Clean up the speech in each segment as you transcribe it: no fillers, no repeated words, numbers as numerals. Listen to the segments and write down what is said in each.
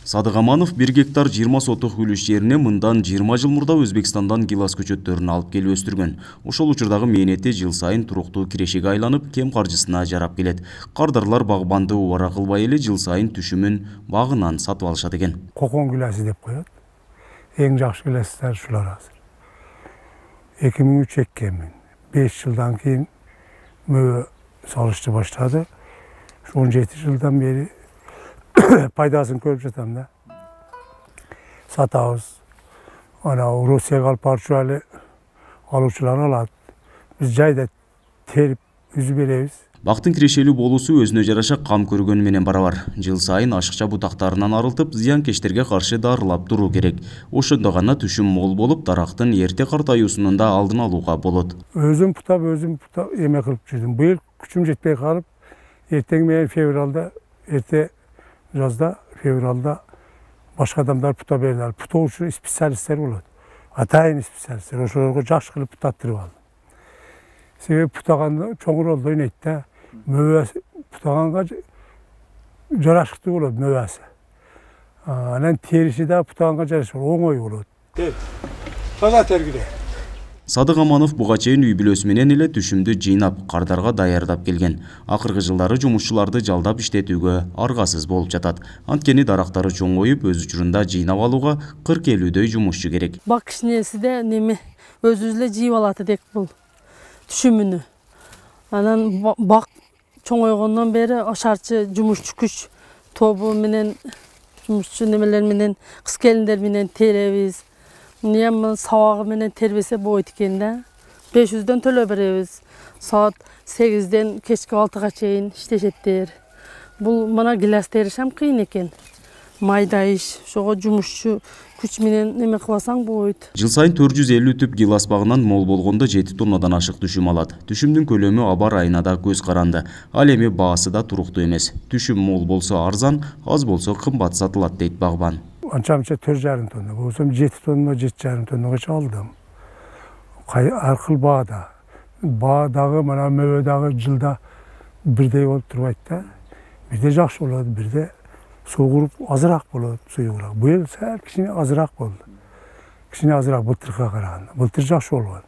Садық Аманов 1 гектар 20 сотық үліш жеріне мындан 20 жыл мұрда Өзбекстандан гилас көчөттөрүн алып келіп өстірген. Ошол учурдагы мээнети жыл сайын туруктуу кирешеге айланып, кем каржысына жарап келет. Кардарлар багбанды убара кылбай эле жыл сайын түшүмүн багынан сатып алышат экен. Кокон гиласы деп коет. Эң жакшы гиластар шулар азыр. 2003-2000 5 жылдан кийин мөө салышты баштады. 17 жылдан бери пайдасын көрүп жатам да. Сатабыз. Ана Россияга алып барчу эле алуучулар алат. Биз жайда терип үзүп беребиз. Бактын кирешелүү болуусу өзүнө жараша кам көргөнү менен барабар. Жыл сайын ашыкча бутактарынан арылтып, зыянкечтерге каршы дарылап туруу керек. Ошондо гана түшүм мол болуп, дарактын эрте картаюусунун да алдын алууга болот. Өзүм путап эме кылып жүрдүм. Быйыл күчүм жетпей калып, эртең менен февралда, эрте жазда, февралда башка адамдар пута берди. Путоочу специалисттер болот. Атайын специалисттер. Ошолорго жакшы кылып путаттырып алдым. Себеби путаганда чоңуролдо ойнойт да. Мөбөсү путаганга жарашыктуу болот мөбөсү. Анан териши да путаганга жарашып оңой болот. Таза тергиде. Садық Аманов буга чейин үй бүлөсү менен эле түшүмдү жыйнап, кардарга даярдап келген. Акыркы жылдары жумушчуларды жалдап иштетүүгө аргасыз болуп жатат. Анткени дарактары чоңоюп, өз учурунда жыйнап алууга 40-50дөй жумушчу керек. Бак кичинеси да неме өзүбүз эле жыйып алат эдик бул түшүмүнү. Анан бак чоңойгондон бери ашарчы жумушчу күч тобу менен жумушчу немелер менен кыз келиндер менен теребиз. Нем сабагы менен тербесе болот экен да. 500дөн төлөө беребиз. Саат 8ден кечки 6га чейин иштешеттер. Бул мына гилас теришем кыйын экен. Майда иш, ошого жумушчу күч менен неме кыласаң болот. Жыл сайын 450 түп гилас багынан мол болгондо 7 тоннадан ашык түшүм алат. Түшүмдүн көлөмү аба райына да көз каранды. Ал эми баасы да туруктуу эмес. Түшүм мол болсо арзан, аз болсо кымбат сатылат дейт багбан. Анча-мынча 4,5 тонна болсом 7 тонна, 7,5 тоннага алдым. Ар кыл баада. Баадагы мына мөбөдагы жылда бирдей болуп турбайт да. Бирде жакшы болот, бирде согуруп азыраак болот, суюгураак. Быйыл сәл кичине азыраак болду. Кичине азыраак былтырга караганда. Былтыр жакшы болгон.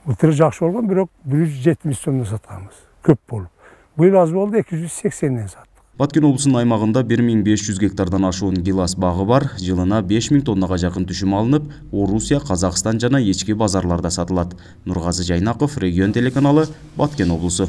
Былтыр жакшы болгон, бирок 170 тонна сатканбыз. Көп болуп. Быйыл аз болду, 280ден саттык. Баткен облусунун аймагында 1500 гектардан ашуун гилас багы бар. Жылына 5000 тоннага жакын түшүм алынып, Орусия, Казакстан жана ички базарларда сатылат. Нургазы Жайнаков, Регион телеканалы, Баткен облусу.